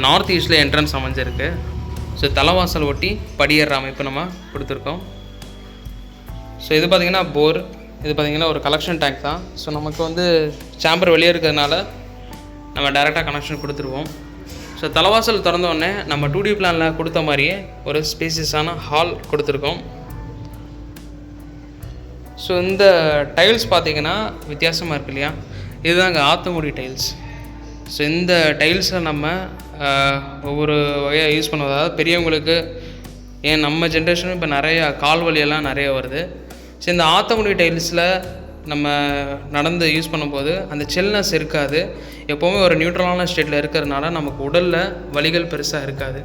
North ஈஸ்ட்டில் entrance அமைஞ்சிருக்கு. So தலைவாசல் ஒட்டி படியேற அமைப்பு நம்ம கொடுத்துருக்கோம். ஸோ இது பார்த்திங்கன்னா போர், இது பார்த்திங்கன்னா ஒரு கலெக்ஷன் டேங்க் தான். ஸோ நமக்கு வந்து சேம்பர் வெளியே இருக்கிறதுனால நம்ம டைரெக்டாக கனெக்ஷன் கொடுத்துருவோம். ஸோ தலைவாசல் திறந்தோடனே நம்ம 2D பிளானில் கொடுத்த மாதிரியே ஒரு ஸ்பேசியஸான ஹால் கொடுத்துருக்கோம். ஸோ இந்த டைல்ஸ் பார்த்திங்கன்னா வித்தியாசமாக இருக்கு இல்லையா, இதுதாங்க ஆத்தங்குடி டைல்ஸ். ஸோ இந்த டைல்ஸில் நம்ம ஒவ்வொரு வகையாக யூஸ் பண்ணுவோம். அதாவது பெரியவங்களுக்கு, ஏன் நம்ம ஜென்ரேஷனும் இப்போ நிறையா கால் வலியெல்லாம் நிறைய வருது. ஸோ இந்த ஆத்தங்குடி டைல்ஸில் நம்ம நடந்து யூஸ் பண்ணும்போது அந்த சில்னஸ் இருக்காது. எப்போவுமே ஒரு நியூட்ரலான ஸ்டேட்டில் இருக்கிறதுனால நமக்கு உடலில் வலிகள் பெருசாக இருக்காது.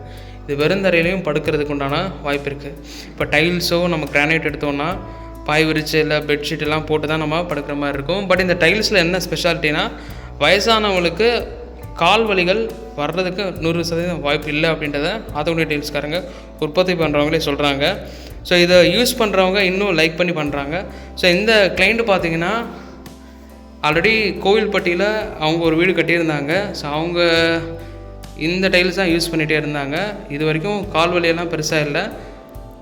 இது வெறுந்தரையிலையும் படுக்கிறதுக்கு உண்டான வாய்ப்பு இருக்குது. இப்போ டைல்ஸோ நம்ம கிரானைட் எடுத்தோன்னா பாய் விரிச்சு இல்லை பெட்ஷீட் எல்லாம் போட்டு தான் நம்ம படுக்கிற மாதிரி இருக்கும். பட் இந்த டைல்ஸில் என்ன ஸ்பெஷாலிட்டினா, வயசானவங்களுக்கு கால் வலிகள் வர்றதுக்கு 100% வாய்ப்பு இல்லை அப்படின்றத ஆத்தங்குடி டைல்ஸ்காரங்க உற்பத்தி பண்ணுறவங்களே சொல்கிறாங்க. ஸோ இதை யூஸ் பண்ணுறவங்க இன்னும் லைக் பண்ணி பண்ணுறாங்க. ஸோ இந்த கிளைண்ட்டு பார்த்திங்கன்னா ஆல்ரெடி கோவில்பட்டியில் அவங்க ஒரு வீடு கட்டியிருந்தாங்க. ஸோ அவங்க இந்த டைல்ஸ் தான் யூஸ் பண்ணிகிட்டே இருந்தாங்க. இது வரைக்கும் கால் வலியெல்லாம் பெருசாக இல்லை,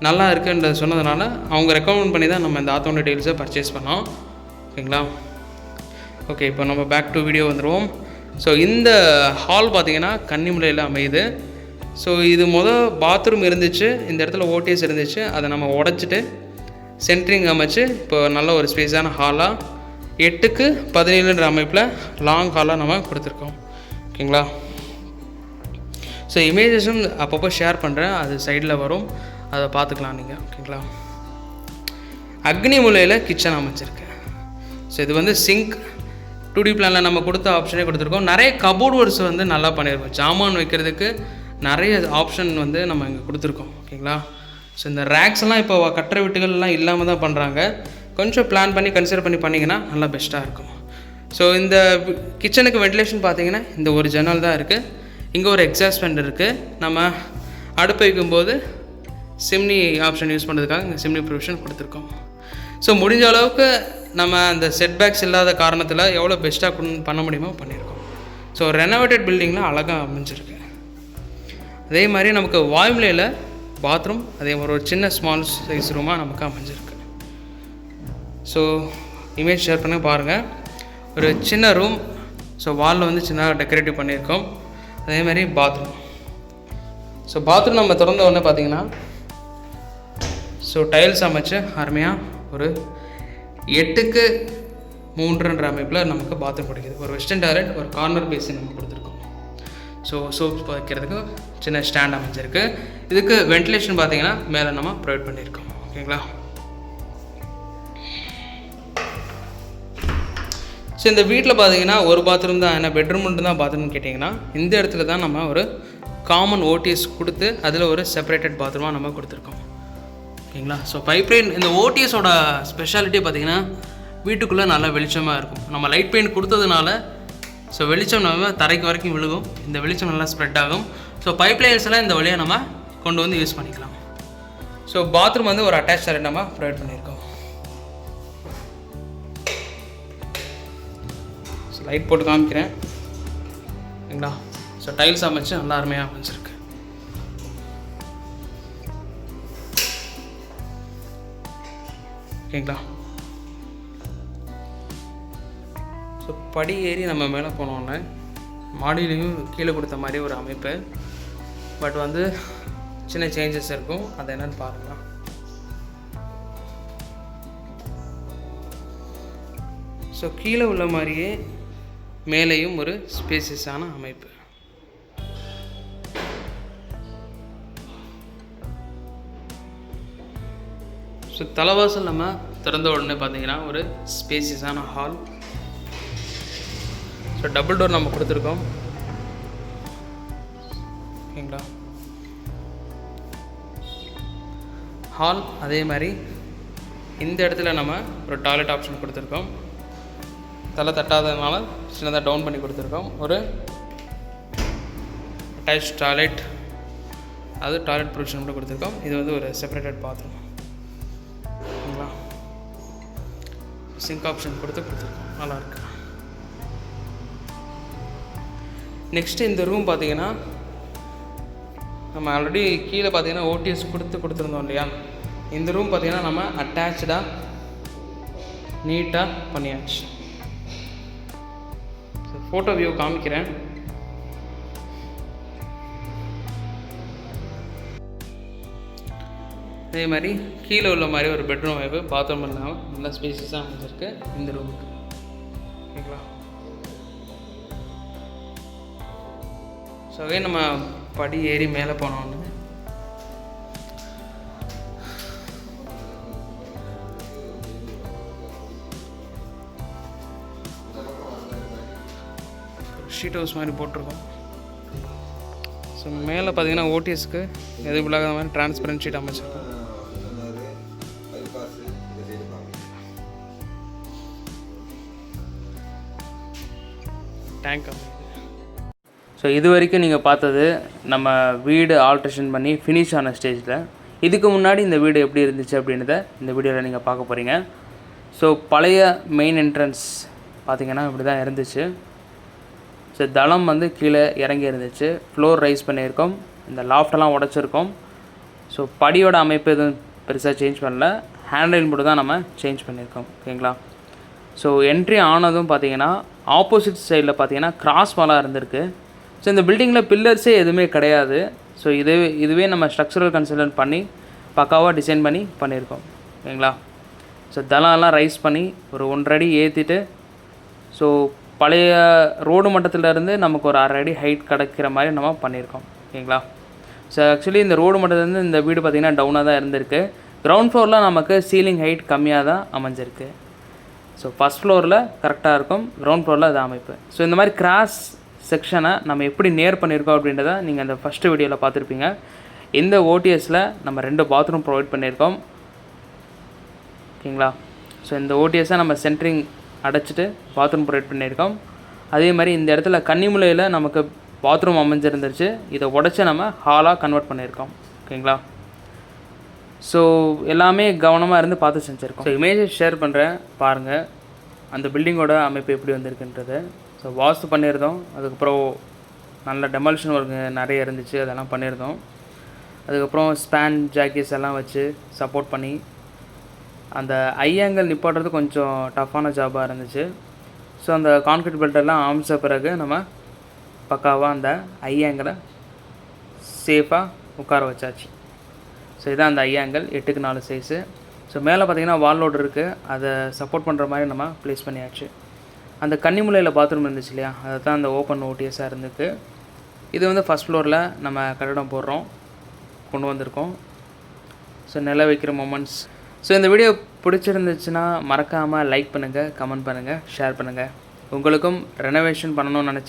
நல்லா இருக்குன்றது சொன்னதுனால அவங்க ரெக்கமெண்ட் பண்ணி தான் நம்ம இந்த ஆத்தங்குடி டைல்ஸை பர்ச்சேஸ் பண்ணோம். ஓகேங்களா? ஓகே, இப்போ நம்ம பேக் டு வீடியோ வந்துடுவோம். ஸோ இந்த ஹால் பார்த்திங்கன்னா கன்னிமுலையில் அமையுது. ஸோ இது பாத்ரூம் இருந்துச்சு, இந்த இடத்துல ஓடிஎஸ் இருந்துச்சு, அதை நம்ம உடச்சிட்டு சென்ட்ரிங் அமைச்சு இப்போ நல்ல ஒரு ஸ்பேஸான ஹாலாக 8x17 அமைப்பில் லாங் ஹாலாக நம்ம கொடுத்துருக்கோம். ஓகேங்களா? ஸோ இமேஜஸும் அப்பப்போ ஷேர் பண்ணுறேன், அது சைடில் வரும், அதை பார்த்துக்கலாம் நீங்கள். ஓகேங்களா? அக்னி மூலையில் கிச்சன் அமைச்சிருக்கு. ஸோ இது வந்து சிங்க் 2D பிளானில் நம்ம கொடுத்த ஆப்ஷனே கொடுத்துருக்கோம். நிறைய கபோர்ட் ஒர்க்ஸ் வந்து நல்லா பண்ணியிருக்கோம். ஜாமான் வைக்கிறதுக்கு நிறைய ஆப்ஷன் வந்து நம்ம இங்கே கொடுத்துருக்கோம். ஓகேங்களா? ஸோ இந்த ரேக்ஸ் எல்லாம் இப்போ கட்டுற வீட்டுகள்லாம் இல்லாமல் தான் பண்ணுறாங்க. கொஞ்சம் பிளான் பண்ணி கன்சிடர் பண்ணி பண்ணிங்கன்னா நல்லா பெஸ்ட்டாக இருக்கும். ஸோ இந்த கிச்சனுக்கு வென்டிலேஷன் பார்த்திங்கன்னா இந்த ஒரு ஜன்னல் தான் இருக்குது. இங்கே ஒரு எக்ஸாஸ்ட் ஃபேன் இருக்குது. நம்ம அடுப்பு வைக்கும்போது சிம்னி ஆப்ஷன் யூஸ் பண்ணுறதுக்காக இங்கே சிம்னி ப்ரொவிஷன் கொடுத்துருக்கோம். ஸோ முடிஞ்ச அளவுக்கு நம்ம அந்த செட்பேக்ஸ் இல்லாத காரணத்தில் எவ்வளோ பெஸ்ட்டாக பண்ண முடியுமோ பண்ணியிருக்கோம். ஸோ ரெனோவேட்டட் பில்டிங்கில் அழகாக அமைஞ்சிருக்கு. அதே மாதிரி நமக்கு வாயுமலையில் பாத்ரூம், அதே மாதிரி ஒரு சின்ன ஸ்மால் சைஸ் ரூமாக நமக்கு அமைஞ்சிருக்கு. ஸோ இமேஜ் ஷேர் பண்ணி பாருங்கள். ஒரு சின்ன ரூம். ஸோ வாலில் வந்து சின்னதாக டெக்கரேட்டிவ் பண்ணியிருக்கோம். அதே மாதிரி பாத்ரூம். ஸோ பாத்ரூம் நம்ம திறந்த உடனே பார்த்திங்கன்னா ஸோ டைல்ஸ் அமைச்சு அருமையாக ஒரு 8x3 அமைப்பில் நமக்கு பாத்ரூம் கிடைக்கிது. ஒரு வெஸ்டர்ன் டாய்லெட், ஒரு கார்னர் பேசின் நம்ம கொடுத்துருக்கோம். ஸோ சோப்ஸ் வைக்கிறதுக்கு சின்ன ஸ்டாண்ட் அமைஞ்சிருக்கு. இதுக்கு வென்டிலேஷன் பார்த்திங்கன்னா மேலே நம்ம ப்ரொவைட் பண்ணியிருக்கோம். ஓகேங்களா? ஸோ இந்த வீட்டில் பார்த்திங்கன்னா ஒரு பாத்ரூம் தான், என்ன பெட்ரூம் மட்டும் தான் பாத்ரூம்னு கேட்டிங்கன்னா, இந்த இடத்துல தான் நம்ம ஒரு காமன் ஓடிஎஸ் கொடுத்து அதில் ஒரு செப்பரேட்டட் பாத்ரூமாக நம்ம கொடுத்துருக்கோம். ஓகேங்களா? ஸோ பைப்லைன் இந்த ஓடிஎஸோட ஸ்பெஷாலிட்டி பார்த்திங்கன்னா வீட்டுக்குள்ளே நல்லா வெளிச்சமாக இருக்கும். நம்ம லைட் பெயிண்ட் கொடுத்ததுனால ஸோ வெளிச்சம் நம்ம தரைக்கு வரைக்கும் விழுகும். இந்த வெளிச்சம் நல்லா ஸ்ப்ரெட் ஆகும். ஸோ பைப்லைன்ஸ் எல்லாம் இந்த வழியாக நம்ம கொண்டு வந்து யூஸ் பண்ணிக்கலாம். ஸோ பாத்ரூம் வந்து ஒரு அட்டாச் டாய்லெட் நம்ம ப்ரொவைட் பண்ணியிருக்கோம். ஸோ லைட் போட்டு காமிக்கிறேன். ஓகேங்களா? ஸோ டைல்ஸ் அமைச்சு நல்லா அருமையாக அமைச்சிருக்கு. ஓகேங்களா? ஸோ படி ஏறி நம்ம மேலே போனோன்னே மாடியிலையும் கீழே கொடுத்த மாதிரி ஒரு அமைப்பு. பட் வந்து சின்ன சேஞ்சஸ் இருக்கும், அது என்னன்னு பாருங்கள். ஸோ கீழே உள்ள மாதிரியே மேலேயும் ஒரு ஸ்பேசியஸான அமைப்பு. ஸோ தலைவாசல் நம்ம திறந்த உடனே பார்த்தீங்கன்னா ஒரு ஸ்பேசியஸான ஹால். ஸோ டபுள் டோர் நம்ம கொடுத்துருக்கோம். ஓகேங்களா? ஹால். அதே மாதிரி இந்த இடத்துல நம்ம ஒரு டாய்லெட் ஆப்ஷன் கொடுத்துருக்கோம். தலை தட்டாததுனால சின்னதாக டவுன் பண்ணி கொடுத்துருக்கோம். ஒரு அட்டாச் டாய்லெட், அது டாய்லெட் ப்ரொவிஷன் மட்டும் கொடுத்துருக்கோம். இது வந்து ஒரு செப்பரேட்டட் பாத்ரூம். ஓகேங்களா? சிங்க் ஆப்ஷன் கொடுத்துருக்கோம். நல்லாயிருக்கு. நெக்ஸ்ட்டு இந்த ரூம் பார்த்தீங்கன்னா நம்ம ஆல்ரெடி கீழே பார்த்தீங்கன்னா ஓடிஎஸ் கொடுத்துருந்தோம் இல்லையா, இந்த ரூம் பார்த்தீங்கன்னா நம்ம அட்டாச்சாக நீட்டாக பண்ணியாச்சு. ஃபோட்டோ வியூ காமிக்கிறேன். அதே மாதிரி கீழே உள்ள மாதிரி ஒரு பெட்ரூம் வைப்பு, பாத்ரூம் இல்லாமல் நல்லா ஸ்பேசியஸாக அமைஞ்சிருக்கு இந்த ரூமுக்கு. ஓகேங்களா? ஸோ அதே நம்ம படி ஏறி மேலே போனோன்னு ஷீட் ஹவுஸ் மாதிரி போட்டிருக்கோம். ஸோ மேலே பார்த்தீங்கன்னா ஓடிஎஸ்க்கு எது இல்லாத மாதிரி டிரான்ஸ்பரண்ட் ஷீட் அமைச்சிருக்கோம். டேங்க். ஸோ இது வரைக்கும் நீங்கள் பார்த்தது நம்ம வீடு ஆல்ட்ரேஷன் பண்ணி ஃபினிஷ் ஆன ஸ்டேஜில். இதுக்கு முன்னாடி இந்த வீடு எப்படி இருந்துச்சு அப்படின்றத இந்த வீடியோவில் நீங்கள் பார்க்க போகிறீங்க. ஸோ பழைய மெயின் என்ட்ரன்ஸ் பார்த்திங்கன்னா இப்படி தான் இருந்துச்சு. ஸோ தளம் வந்து கீழே இறங்கி இருந்துச்சு. ஃப்ளோர் ரைஸ் பண்ணியிருக்கோம். இந்த லாஃப்டெல்லாம் உடச்சிருக்கோம். ஸோ படியோட அமைப்பு எதுவும் பெருசாக சேஞ்ச் பண்ணல. ஹேண்ட்ரைல் மட்டும் தான் நம்ம சேஞ்ச் பண்ணியிருக்கோம். ஓகேங்களா? ஸோ என்ட்ரி ஆனதும் பார்த்திங்கன்னா ஆப்போசிட் சைடில் பார்த்திங்கன்னா கிராஸ் வாலாக இருந்திருக்கு. ஸோ இந்த பில்டிங்கில் பில்லர்ஸே எதுவுமே கிடையாது. ஸோ இதுவே நம்ம ஸ்ட்ரக்சரல் கன்சல்டன்ட் பண்ணி பக்காவாக டிசைன் பண்ணி பண்ணியிருக்கோம். ஓகேங்களா? ஸோ தளம்லாம் ரைஸ் பண்ணி ஒரு 1.5 அடி ஏற்றிட்டு, ஸோ பழைய ரோடு மட்டத்திலேருந்து நமக்கு ஒரு 1/2 அடி ஹைட் கிடைக்கிற மாதிரி நம்ம பண்ணியிருக்கோம். ஓகேங்களா? ஸோ ஆக்சுவலி இந்த ரோடு மட்டத்துலேருந்து இந்த வீடு பார்த்திங்கன்னா டவுனாக தான் இருந்திருக்கு. கிரவுண்ட் ஃப்ளோரில் நமக்கு சீலிங் ஹைட் கம்மியாக தான் அமைஞ்சிருக்கு. ஸோ ஃபஸ்ட் ஃப்ளோரில் கரெக்டாக இருக்கும், கிரவுண்ட் ஃப்ளோரில் அது அமைப்பு. ஸோ இந்த மாதிரி கிராஸ் செக்ஷனை நம்ம எப்படி நேர் பண்ணியிருக்கோம் அப்படின்றத நீங்கள் அந்த ஃபஸ்ட்டு வீடியோவில் பார்த்துருப்பீங்க. இந்த ஓடிஎஸில் நம்ம 2 பாத்ரூம் ப்ரொவைட் பண்ணியிருக்கோம். ஓகேங்களா? ஸோ இந்த ஓடிஎஸை நம்ம சென்ட்ரிங் அடைச்சிட்டு பாத்ரூம் ப்ரொவைட் பண்ணியிருக்கோம். அதே மாதிரி இந்த இடத்துல கன்னிமுலையில் நமக்கு பாத்ரூம் அமைஞ்சிருந்துருச்சு. இதை உடச்சி நம்ம ஹாலாக கன்வெர்ட் பண்ணியிருக்கோம். ஓகேங்களா? ஸோ எல்லாமே கவனமாக இருந்து பார்த்து செஞ்சுருக்கோம். ஸோ இமேஜை ஷேர் பண்ணுறேன் பாருங்கள், அந்த பில்டிங்கோட அமைப்பு எப்படி வந்திருக்குன்றது. ஸோ வாஸ்து பண்ணியிருந்தோம். அதுக்கப்புறம் நல்ல டெமாலிஷன் ஒர்க் நிறைய இருந்துச்சு, அதெல்லாம் பண்ணியிருந்தோம். அதுக்கப்புறம் ஸ்பேன் ஜாக்கெட்ஸ் எல்லாம் வச்சு சப்போர்ட் பண்ணி அந்த ஐ ஆங்கிள் நிப்பாட்டுறது கொஞ்சம் டஃப்பான ஜாபாக இருந்துச்சு. ஸோ அந்த கான்க்ரீட் பெல்ட்டெல்லாம் ஆமிச்ச பிறகு நம்ம பக்காவாக அந்த ஐ ஆங்கிளை சேஃபாக உட்கார வச்சாச்சு. ஸோ இதான் அந்த ஐ ஆங்கிள் 8x4 சைஸு. ஸோ மேலே பார்த்திங்கன்னா வால் லோடு இருக்குது, அதை சப்போர்ட் பண்ணுற மாதிரி நம்ம ப்ளேஸ் பண்ணியாச்சு. அந்த கன்னிமுலையில் பாத்ரூம் இருந்துச்சு இல்லையா, அதை தான் அந்த ஓப்பன் ஓடிஎஸாக இருந்துக்கு. இது வந்து ஃபஸ்ட் ஃப்ளோரில் நம்ம கட்டடம் போடுறோம், கொண்டு வந்திருக்கோம். ஸோ நில வைக்கிற மொமெண்ட்ஸ். ஸோ இந்த வீடியோ பிடிச்சிருந்துச்சுன்னா மறக்காமல் லைக் பண்ணுங்கள், கமெண்ட் பண்ணுங்கள், ஷேர் பண்ணுங்கள். உங்களுக்கும் ரெனோவேஷன் பண்ணணும்னு நினச்சி